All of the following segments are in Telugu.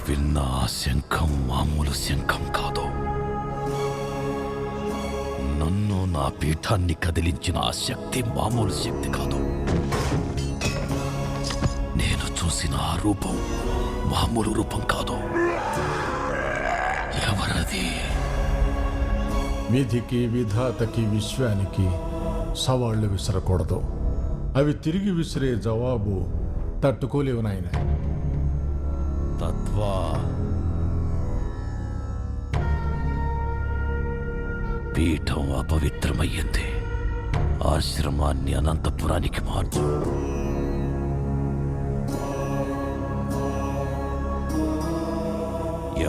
విన్న ఆ శంఖం మామూలు శంఖం కాదు. నన్ను నా పీఠాన్ని కదిలించిన ఆ శక్తి మామూలు శక్తి కాదు. నేను చూసిన ఆ రూపం మామూలు రూపం కాదు. ఎవరది? విధికి, విధాతకి, విశ్వానికి సవాళ్లు విసరకూడదు. అవి తిరిగి విసిరే జవాబు తట్టుకోలేవు నాయన. తత్వా, పీఠం అపవిత్రమయ్యింది. ఆశ్రమాన్ని అనంతపురానికి మార్చు.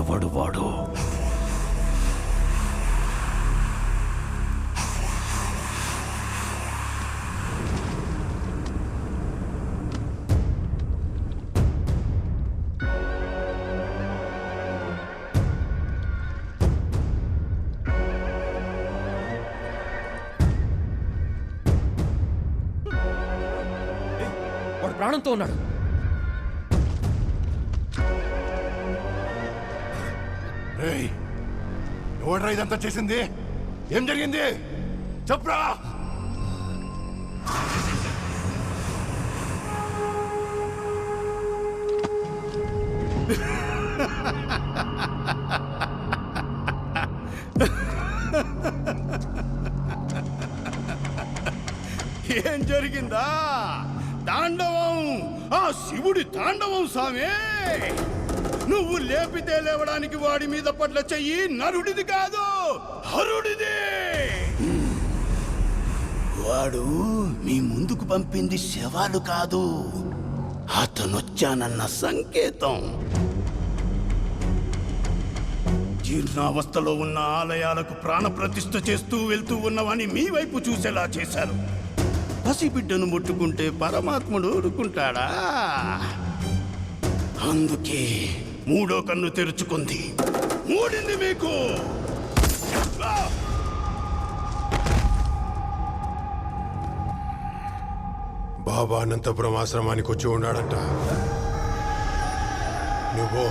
ఎవడు వాడు? వాడు ప్రాణంతో ఉన్నాడు. ఎవడ్రా ఇదంతా చేసింది? ఏం జరిగింది చెప్పరా? ఏం జరిగిందా? తాండవం, ఆ శివుడి తాండవం సామే. నువ్వు లేపితే లేవడానికి వాడి మీద పట్ల చెయ్యి నరుడిది కాదు, హరుడిది. వాడు మీ ముందుకు పంపింది శవాలు కాదు, అతనొచ్చానన్న సంకేతం. జీర్ణావస్థలో ఉన్న ఆలయాలకు ప్రాణప్రతిష్ఠ చేస్తూ వెళ్తూ ఉన్నవాని మీ వైపు చూసేలా చేశారు. పసిబిడ్డను ముట్టుకుంటే పరమాత్ముడు ఊరుకుంటాడా? అందుకే మూడో కన్ను తెరుచుకుంది, మూడింది మీకు. బాబా అనంతపురం ఆశ్రమానికి వచ్చి ఉన్నాడంట. నువ్వు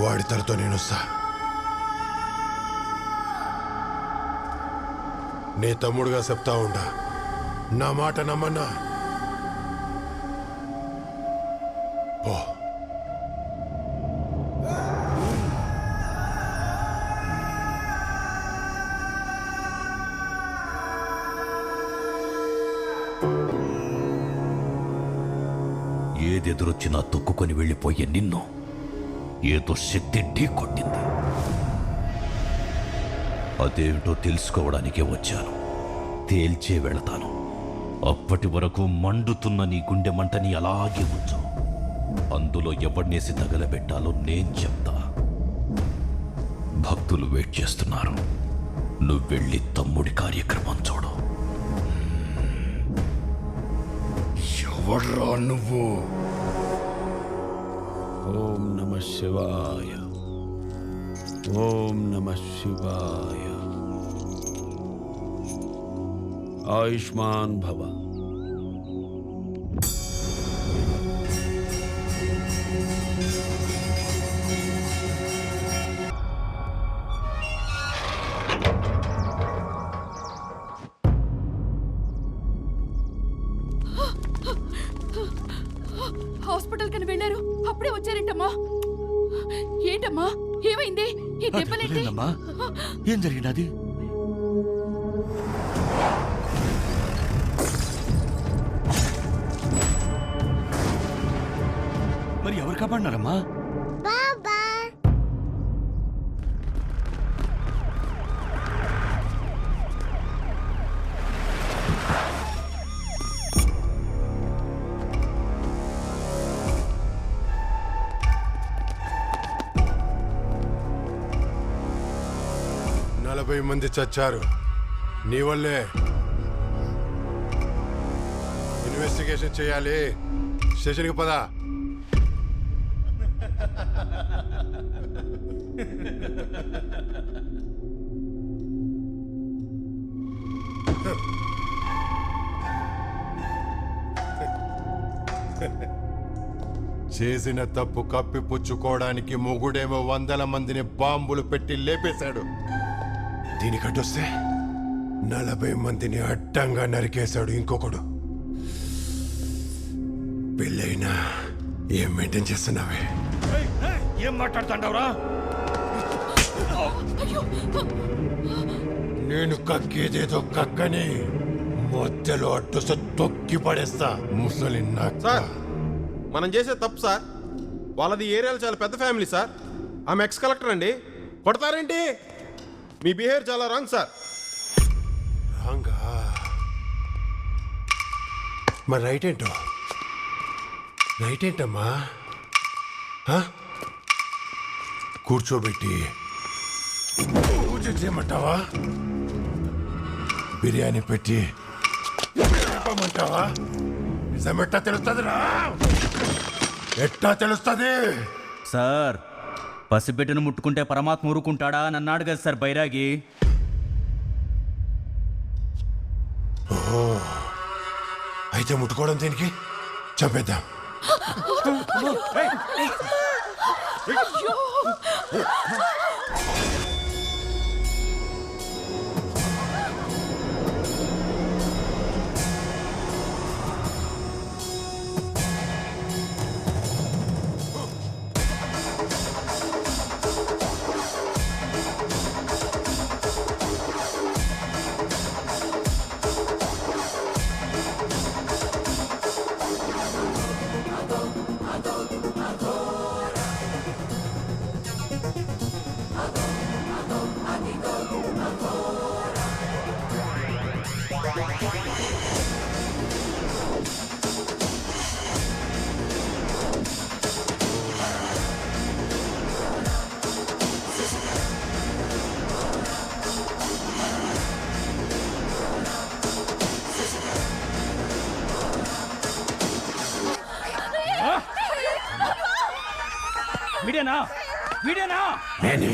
వాడి తలతో నేనొస్తా. నీ తమ్ముడుగా చెప్తా ఉండా, నా మాట నమ్మన్నా. పో. ఏదెదురొచ్చినా తొక్కుకొని వెళ్ళిపోయే నిన్ను ఏదో శక్తి ఢీ కొట్టింది. అదేమిటో తెలుసుకోవడానికే వచ్చాను. తేల్చే వెళతాను. అప్పటి వరకు మండుతున్న నీ గుండె మంటని అలాగే ఉంచు. అందులో ఎవడినేసి తగలబెట్టాలో నేను చెప్తా. భక్తులు వెయిట్ చేస్తున్నారు. నువ్వు వెళ్ళి తమ్ముడి కార్యక్రమం చూడు. ఎవర్రా నువ్వు? ఓం నమ శివాయ, ఓం నమ శివాయ. ఆయుష్మాన్ భవ. హాస్పిటల్ కని వెళ్ళారు, అప్పుడే వచ్చారేంటమ్మా? ఏంటమ్మా ఏమైంది? ఈ దెబ్బలేంటి? ఏం జరిగినది? మరి ఎవరు కాపాడినారమ్మా? మంది చచ్చారు నీ వల్లే. ఇన్వెస్టిగేషన్ చేయాలి. స్టేషన్కి పదా. చేసిన తప్పు కప్పిపుచ్చుకోవడానికి మొగుడేమో 100 మందిని బాంబులు పెట్టి లేపేశాడు. దీనికట్టొస్తే 40 మందిని అడ్డంగా నరికేశాడు ఇంకొకడు. పెళ్ళైనా ఏం మెయింటైన్ చేస్తున్నావే? ఏం మాట్లాడుతాండవరా? నేను కక్కేదేదో కక్కని మధ్యలో అడ్డుస తొక్కి పడేస్తా ముసలి నక్క. సార్ మనం చేసే తప్పు సార్. వాళ్ళది ఏరియాలో చాలా పెద్ద ఫ్యామిలీ సార్. ఆమె ఎక్స్ కలెక్టర్ అండి. కొడతారేంటి? మీ బిహేవియర్ చాలా రాంగ్ సార్. రాంగా? మరి రైట్ ఏంటో? రైట్ ఏంటమ్మా? ఆ? కూర్చోబెట్టి పూజ చేయమంటావా? బిర్యానీ పెట్టి చెప్పమంటావా? నిజమెట్టా తెలుస్తుంది రా? ఎట్టా తెలుస్తుంది? సార్ పసిబిడ్డను ముట్టుకుంటే పరమాత్మ ఊరుకుంటాడా అని అన్నాడు కదా సార్ బైరాగి. అయితే ముట్టుకోవడం దేనికి? చంపేద్దాం. వీడేనా వీడేనా? నేనే.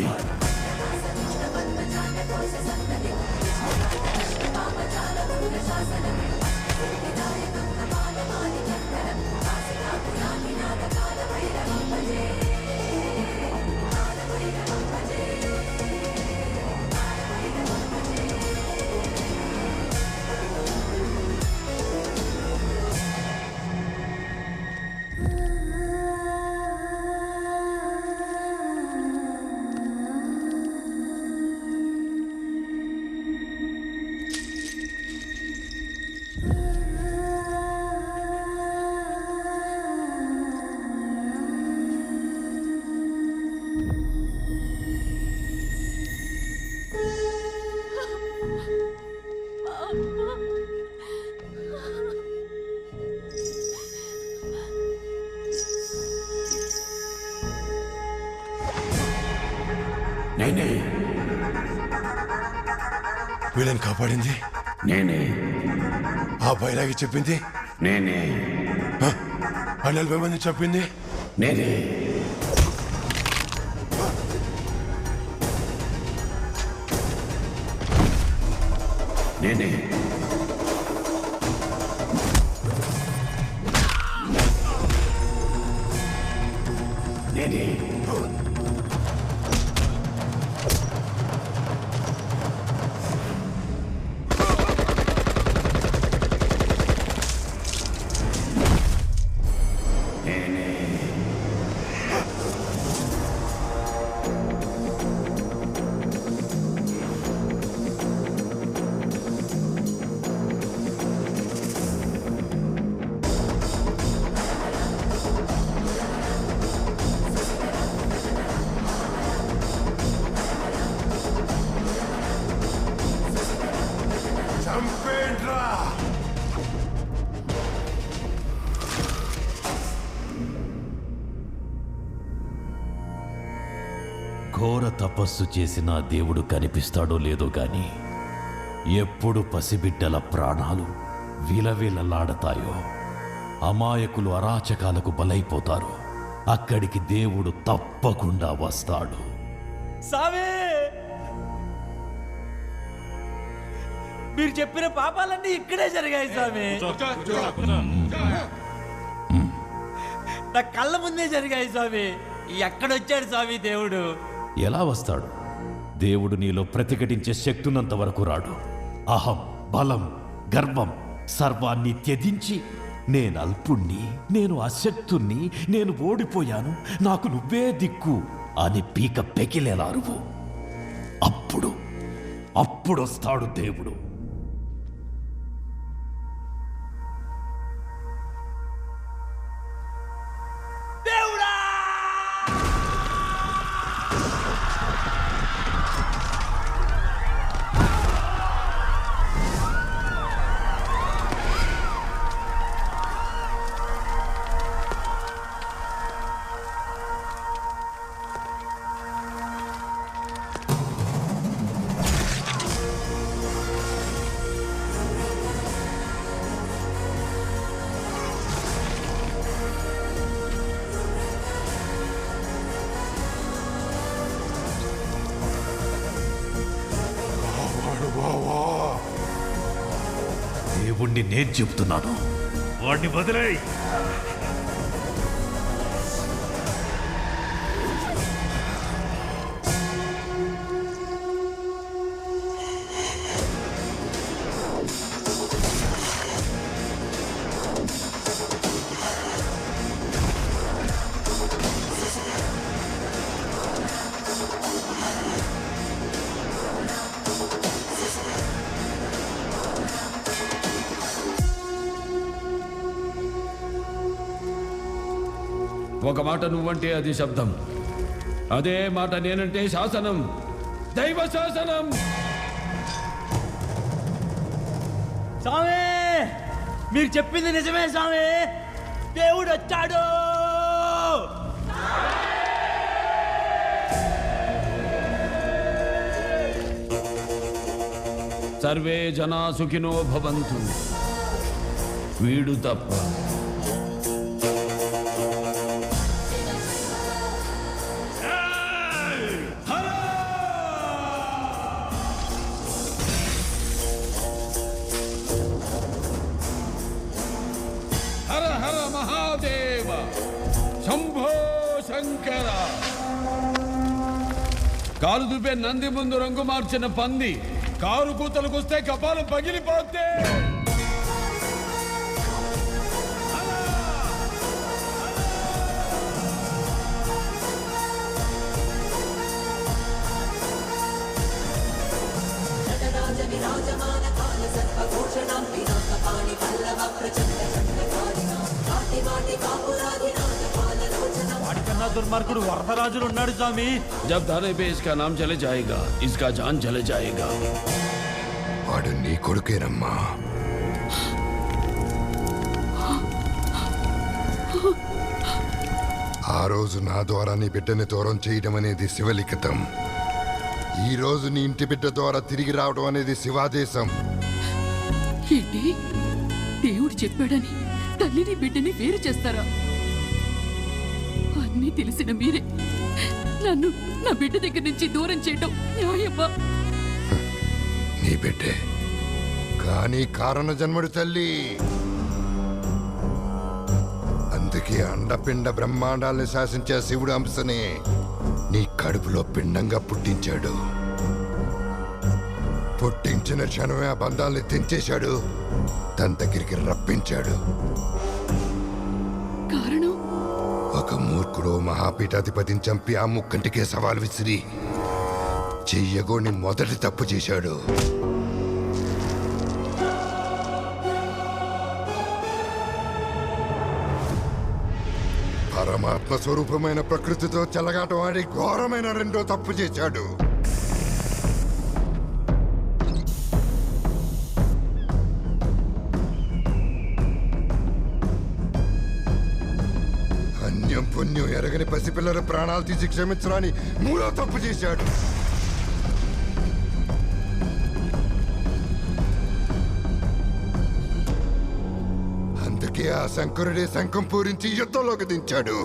వీళ్ళని కాపాడింది నేనే. ఆ బైరాగి చెప్పింది నేనే. ఆ 40 మంది చెప్పింది నేనే. నేనే. నేనే. చంపేండ్రా. ఘోర తపస్సు చేసిన దేవుడు కనిపిస్తాడో లేదో గాని ఎప్పుడు పసిబిడ్డల ప్రాణాలు విలవిలలాడతాయో, అమాయకులు అరాచకాలకు బలైపోతారో అక్కడికి దేవుడు తప్పకుండా వస్తాడు. సామే మీరు చెప్పిన పాపాలన్నీ ఇక్కడే జరిగాయి సామే. నా కళ్ళ ముందే జరిగాయి స్వామి. ఎక్కడొచ్చాడు స్వామి దేవుడు? ఎలా వస్తాడు? దేవుడు నీలో ప్రతిఘటించే శక్తున్నంత వరకు రాడు. అహం, బలం, గర్వం సర్వాన్ని త్యజించి నేను అల్పుణ్ణి, నేను అశక్తుణ్ణి, నేను ఓడిపోయాను, నాకు నువ్వే దిక్కు అని పీక పెకిలేలా అరువు. అప్పుడొస్తాడు దేవుడు. దేవుణ్ణి నేను చెప్తున్నాను, వాడిని వదిలేయ్. ఒక మాట నువ్వంటే అది శబ్దం, అదే మాట నేనంటే శాసనం, దైవ శాసనం. స్వామి మీరు చెప్పింది నిజమే స్వామి, దేవుడు వచ్చాడు. సర్వే జనా సుఖినో భవంతు. వీడు తప్ప హర హర మహాదేవ, శంభో శంకర. కారు దుబ్బే నంది ముందు రంగు మార్చిన పంది కారు కూతలకొస్తే కపాలం పగిలిపోతే. వాడికన్నా దుర్మార్గుడు వరదరాజులు ఉన్నాడు స్వామి. जब थाने पे इसका नाम चले जाएगा, इसका जान चले जाएगा. వాడు నీ కొడుకేనమ్మా. ఆ రోజు నా ద్వారా నీ బిడ్డని దూరం చేయడం అనేది శివలిఖితం. ఈ రోజు నీ ఇంటి బిడ్డ ద్వారా తిరిగి రావడం అనేది శివాదేశం. ఏంటి దేవుడు చెప్పాడని తల్లిని బిడ్డని వేరు చేస్తారా? అన్నీ తెలిసిన మీరే నన్ను నా బిడ్డ దగ్గర నుంచి దూరం చేయడం న్యాయమా? నీ బిడ్డే కానీ కారణ జన్ముడు తల్లి. అందుకే అండపిండ బ్రహ్మాండాల్ని శాసించే శివుడు అంశని నీ కడుపులో పిండంగా పుట్టించాడు. పుట్టించిన క్షణమే ఆ బంధాల్ని తెంచేశాడు, తన దగ్గరికి రప్పించాడు. కారణం? ఒక మూర్ఖుడు మహాపీఠాధిపతిని చంపి ఆ ముక్కంటికే సవాల్ విసిరి చెయ్యగోని మొదటి తప్పు చేశాడు. పరమాత్మ స్వరూపమైన ప్రకృతితో చెలగాటం ఆడి ఘోరమైన రెండో తప్పు చేశాడు. అన్యం పుణ్యం ఎరగని పసిపిల్లల ప్రాణాలు తీసి క్షమించరాని మూడో తప్పు చేశాడు. అందుకే ఆ శంకరుడే శంఖం పూరించి యుద్ధంలోకి దించాడు.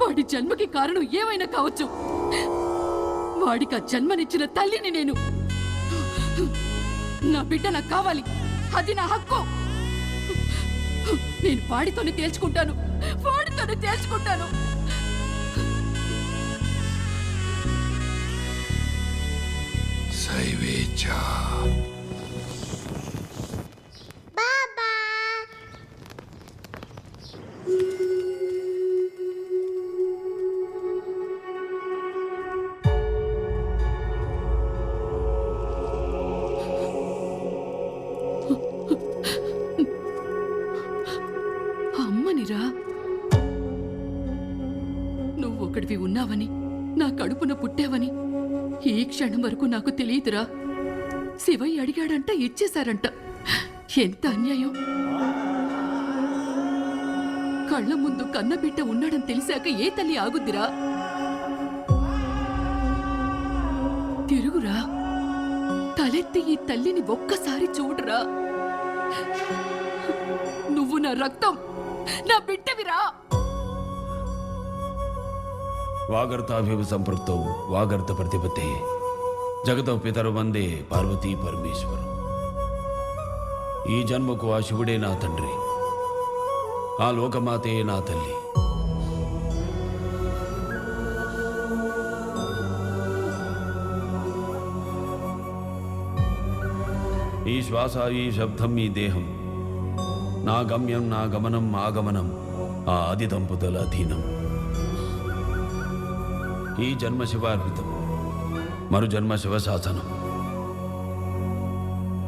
వాడి జన్మకి కారణం ఏమైనా కావచ్చు. వాడికి ఆ జన్మనిచ్చిన తల్లిని నేను. నా బిడ్డ నాకు కావాలి, అది నా హక్కు. నేను వాడితోనే తేల్చుకుంటాను, వాడితోనే తేల్చుకుంటాను. శైవేచ్ఛ. అమ్మనిరా, నువ్వొక్కడివి ఉన్నావని, నా కడుపున పుట్టావని ఈ క్షణం వరకు నాకు తెలియదురా. శివయ్య అడిగాడంట, ఇచ్చేశారంట. ఎంత అన్యాయం! కళ్ళ ముందు కన్నబిడ్డ ఉన్నాడని తెలిసాక ఏ తల్లి ఆగుద్దిరా? తిరుగురా, తలెత్తి ఈ తల్లిని ఒక్కసారి చూడరా. నువ్వు నా రక్తం, నా బిడ్డవిరా. వాగర్తాభివ సంపృక్తౌ వాగర్త ప్రతిపత్తే జగతౌ పితరు వందే పార్వతీ పరమేశ్వరం. ఈ జన్మకు ఆ శివుడే నా తండ్రి, ఆ లోకమాతే నా తల్లి. ఈ శ్వాస, ఈ శబ్దం, ఈ దేహం, నా గమ్యం, నా గమనం, ఆగమనం ఆ ఆది దంపతుల అధీనం. ఈ జన్మ శివార్పితం, మరు జన్మ శివ శాసనం.